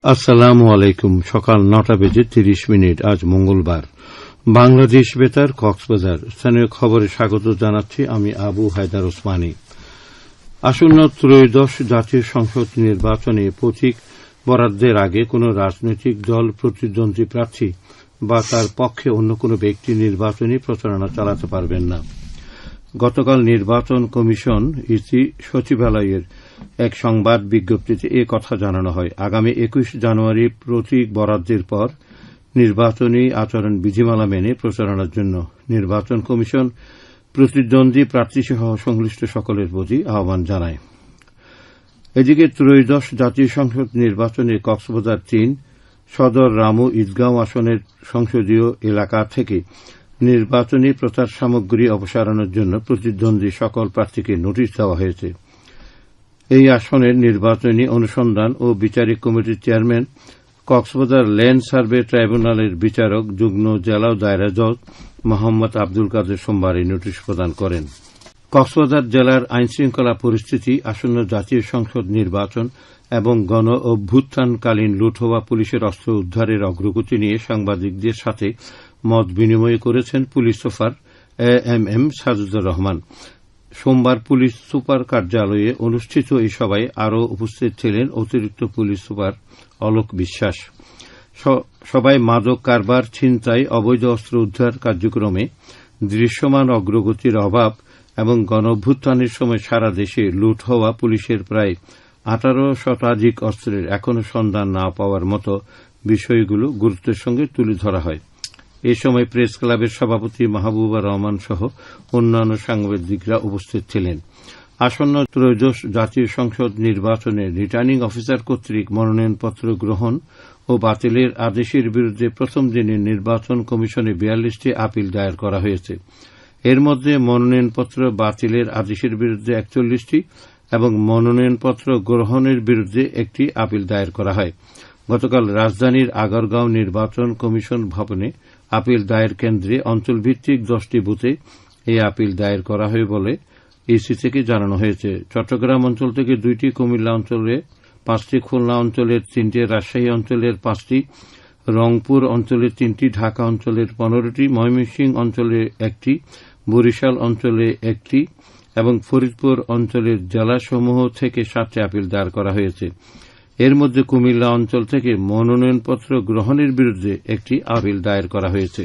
আসসালামু আলাইকুম। সকাল ৯টা বেজে ৩০ মিনিট। আজ মঙ্গলবার। বাংলাদেশ বেতার, কক্সবাজার। স্থানীয় খবরে স্বাগত জানাচ্ছি আমি আবু হায়দার ওসমানী। আসন্ন ত্রয়োদশ জাতীয় সংসদ নির্বাচনে প্রতীক বরাদ্দের আগে কোন রাজনৈতিক দল, প্রতিদ্বন্দ্বী প্রার্থী বা তার পক্ষে অন্য কোন ব্যক্তি নির্বাচনী প্রচারণা চালাতে পারবেন না। গতকাল নির্বাচন কমিশন ইসি সচিবালয়ের এক সংবাদ বিজ্ঞপ্তিতে এ কথা জানানো হয়। আগামী ২১ জানুয়ারি প্রতীক বরাদ্দের পর নির্বাচনী আচরণ বিধিমালা মেনে প্রচারণার জন্য নির্বাচন কমিশন প্রতিদ্বন্দ্বী প্রার্থীসহ সংশ্লিষ্ট সকলের প্রতি আহ্বান জানায়। এদিকে ত্রয়োদশ জাতীয় সংসদ নির্বাচনে কক্সবাজার ৩ সদর রামু ঈদগাঁও আসনের সংসদীয় এলাকা থেকে নির্বাচনী প্রচার সামগ্রী অপসারণের জন্য প্রতিদ্বন্দ্বী সকল প্রার্থীকে নোটিশ দেওয়া হয়েছে। এই আসনের নির্বাচনী অনুসন্ধান ও বিচারিক কমিটির চেয়ারম্যান, কক্সবাজার ল্যান্ড সার্ভে ট্রাইব্যুনালের বিচারক যুগ্ম জেলা ও দায়রা জজ মোহাম্মদ আব্দুল কাদের সোমবার এই নোটিশ প্রদান করেন। কক্সবাজার জেলার আইনশৃঙ্খলা পরিস্থিতি, আসন্ন জাতীয় সংসদ নির্বাচন এবং গণ অভ্যুত্থানকালীন লুট হওয়া পুলিশের অস্ত্র উদ্ধারের অগ্রগতি নিয়ে সাংবাদিকদের সাথে মত বিনিময় করেছেন police super AMM Sajudur Rahman. সোমবার পুলিশ সুপার কার্যালয়ে অনুষ্ঠিত এই সভায় আরও উপস্থিত ছিলেন অতিরিক্ত পুলিশ সুপার অলোক বিশ্বাস। সভায় মাদক কারবার, ছিনতাই, অবৈধ অস্ত্র উদ্ধার কার্যক্রমে দৃশ্যমান অগ্রগতির অভাব এবং গণঅভ্যুত্থানের সময় সারা দেশে লুট হওয়া পুলিশের প্রায় ১৮ শতাধিক অস্ত্রের এখনও সন্ধান না পাওয়ার মতো বিষয়গুলো গুরুত্বের সঙ্গে তুলে ধরা হয়। এ সময় প্রেস ক্লাবের সভাপতি মাহবুবা রহমান সহ অন্যান্য সাংবাদিকরা উপস্থিত ছিলেন। আসন্ন ত্রয়োদশ জাতীয় সংসদ নির্বাচনে রিটার্নিং অফিসার কর্তৃক মনোনয়নপত্র গ্রহণ ও বাতিলের আদেশের বিরুদ্ধে প্রথম দিনে নির্বাচন কমিশনে ৪২টি আপিল দায়ের করা হয়েছে। এর মধ্যে মনোনয়নপত্র বাতিলের আদেশের বিরুদ্ধে ৪১টি এবং মনোনয়নপত্র গ্রহণের বিরুদ্ধে একটি আপিল দায়ের করা হয়। গতকাল রাজধানীর আগারগাঁও নির্বাচন কমিশন ভবনে আপিল দায়ের কেন্দ্রে অঞ্চলভিত্তিক ১০টি বুথে এই আপিল দায়ের করা হয় বলে ইসি থেকে জানানো হয়েছে। চট্টগ্রাম অঞ্চল থেকে ২টি, কুমিল্লা অঞ্চলে ৫টি, খুলনা অঞ্চলের ৩টি, রাজশাহী অঞ্চলের ৫টি, রংপুর অঞ্চলের ৩টি, ঢাকা অঞ্চলের ১৫টি, ময়মনসিংহ অঞ্চলে ১টি, বরিশাল অঞ্চলে ১টি এবং ফরিদপুর অঞ্চলের জেলাসমূহ থেকে ৭টি আপিল দায়ের করা হয়েছে। এর মধ্যে কুমিল্লা অঞ্চল থেকে মনোনয়নপত্র গ্রহণের বিরুদ্ধে একটি আপিল দায়ের করা হয়েছে।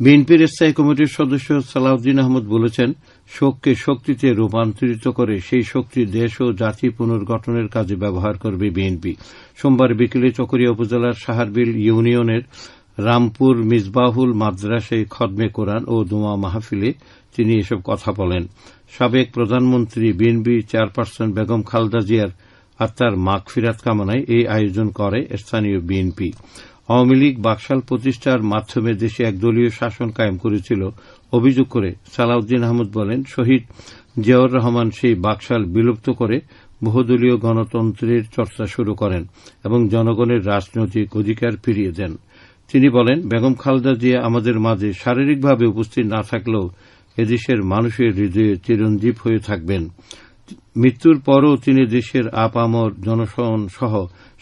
বিএনপির স্থায়ী কমিটির সদস্য সালাউদ্দিন আহমদ বলেছেন, শোককে শক্তিতে রূপান্তরিত করে সেই শক্তি দেশ ও জাতি পুনর্গঠনের কাজে ব্যবহার করবে বিএনপি। সোমবার বিকেলে চকরিয়া উপজেলার সাহারবিল ইউনিয়নের রামপুর মিসবাহুল মাদ্রাসায় খতমে কোরআন ও দোয়া মাহফিলে তিনি এসব কথা বলেন। সাবেক প্রধানমন্ত্রী, বিএনপি চেয়ারপারসন বেগম খালেদা জিয়ার আত্মার মাগফিরাত কামনায় এই আয়োজন করে স্থানীয় বিএনপি। আওয়ামী লীগ বাকশাল প্রতিষ্ঠার মাধ্যমে দেশে একদলীয় শাসন কায়েম করেছিল অভিযোগ করে সালাউদ্দিন আহমদ বলেন, শহীদ জিয়াউর রহমান সেই বাকশাল বিলুপ্ত করে বহুদলীয় গণতন্ত্রের চর্চা শুরু করেন এবং জনগণের রাজনৈতিক অধিকার ফিরিয়ে দেন। তিনি বলেন, বেগম খালেদা জিয়া আমাদের মাঝে শারীরিকভাবে উপস্থিত না থাকলেও এদেশের মানুষের হৃদয়ে চিরঞ্জীব হয়ে থাকবেন। মৃত্যুর পরও তিনি দেশের আপামর জনগণ সহ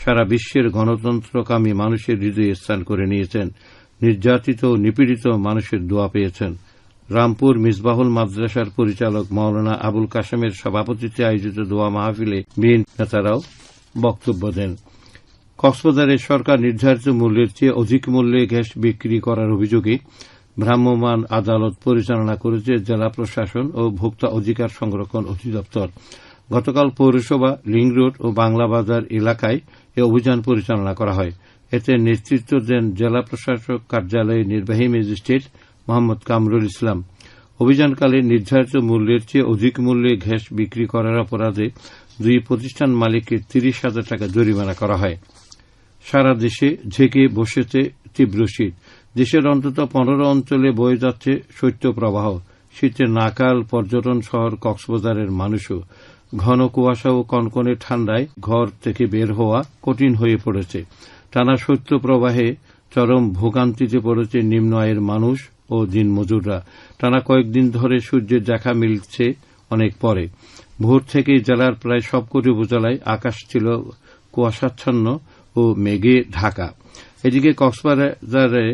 সারা বিশ্বের গণতন্ত্রকামী মানুষের হৃদয়ে স্থান করে নিয়েছেন। নির্যাতিত ও নিপীড়িত মানুষের দোয়া পেয়েছেন। রামপুর মিসবাহুল মাদ্রাসার পরিচালক মাওলানা আবুল কাশেমের সভাপতিত্বে আয়োজিত দোয়া মাহফিলে বিএনপি নেতারাও বক্তব্য দেন। কক্সবাজারে সরকার নির্ধারিত মূল্যের চেয়ে অধিক মূল্যে গ্যাস বিক্রি করার অভিযোগে ভ্রাম্যমাণ আদালত পরিচালনা করেছে জেলা প্রশাসন ও ভোক্তা অধিকার সংরক্ষণ অধিদপ্তর। গতকাল পৌরসভা, লিং রোড ও বাংলা বাজার এলাকায় এ অভিযান পরিচালনা করা হয়। এতে নেতৃত্ব দেন জেলা প্রশাসক কার্যালয়ের নির্বাহী ম্যাজিস্ট্রেট মোহাম্মদ কামরুল ইসলাম। অভিযানকালে নির্ধারিত মূল্যের চেয়ে অধিক মূল্যে গ্যাস বিক্রি করার অপরাধে ২ প্রতিষ্ঠান মালিককে ৩০,০০০ টাকা জরিমানা করা হয়। সারা দেশে ঝেঁকে বসেছে তীব্র শীত। দেশের অন্তত ১৫ অঞ্চলে বয়ে যাচ্ছে শৈত্যপ্রবাহ। শীতে নাকাল পর্যটন শহর কক্সবাজারের মানুষও ঘন কুয়াশা ও কনকনে ঠান্ডায় ঘর থেকে বের হওয়া কঠিন হয়ে পড়েছে। টানা শৈত্যপ্রবাহে চরম ভোগান্তিতে পড়েছে নিম্ন আয়ের মানুষ ও দিনমজুররা। টানা কয়েকদিন ধরে সূর্যের দেখা মিলছে অনেক পরে। ভোর থেকেই জেলার প্রায় সবকটি উপজেলায় আকাশ ছিল কুয়াশাচ্ছন্ন ও মেঘে ঢাকা। এদিকে কক্সবাজারে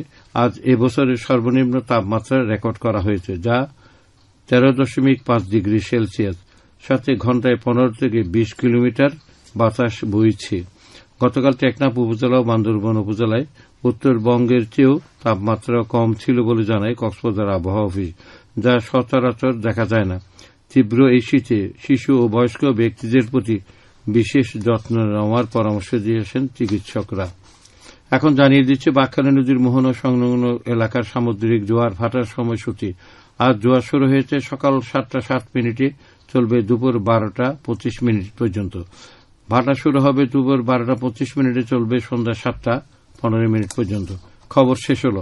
আজ এবছরের সর্বনিম্ন তাপমাত্রা রেকর্ড করা হয়েছে, যা 13.5 ডিগ্রি সেলসিয়াস। সাথে ঘণ্টায় 15 থেকে 20 কিলোমিটার বাতাস বইছে। গতকাল টেকনাফ উপজেলা ও বান্দরবান উপজেলায় উত্তরবঙ্গের চেয়েও তাপমাত্রা কম ছিল বলে জানায় কক্সবাজার আবহাওয়া অফিস, যা সচরাচর দেখা যায় না। তীব্র এই শীতে শিশু ও বয়স্ক ব্যক্তিদের প্রতি বিশেষ যত্ন নেওয়ার পরামর্শ দিয়েছেন চিকিৎসকরা। এখন জানিয়ে দিচ্ছে বাঁকখালী নদীর মোহনা সংলগ্ন এলাকার সামুদ্রিক জোয়ার ভাটার সময়সূচি। আজ জোয়ার শুরু হয়েছে সকাল 7:07, চলবে দুপুর 12:25 পর্যন্ত। ভাটা শুরু হবে দুপুর 12:25, চলবে সন্ধ্যা 7:15 পর্যন্ত। খবর শেষ হল।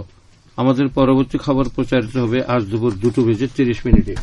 আমাদের পরবর্তী খবর প্রচারিত হবে আজ দুপুর 2:30।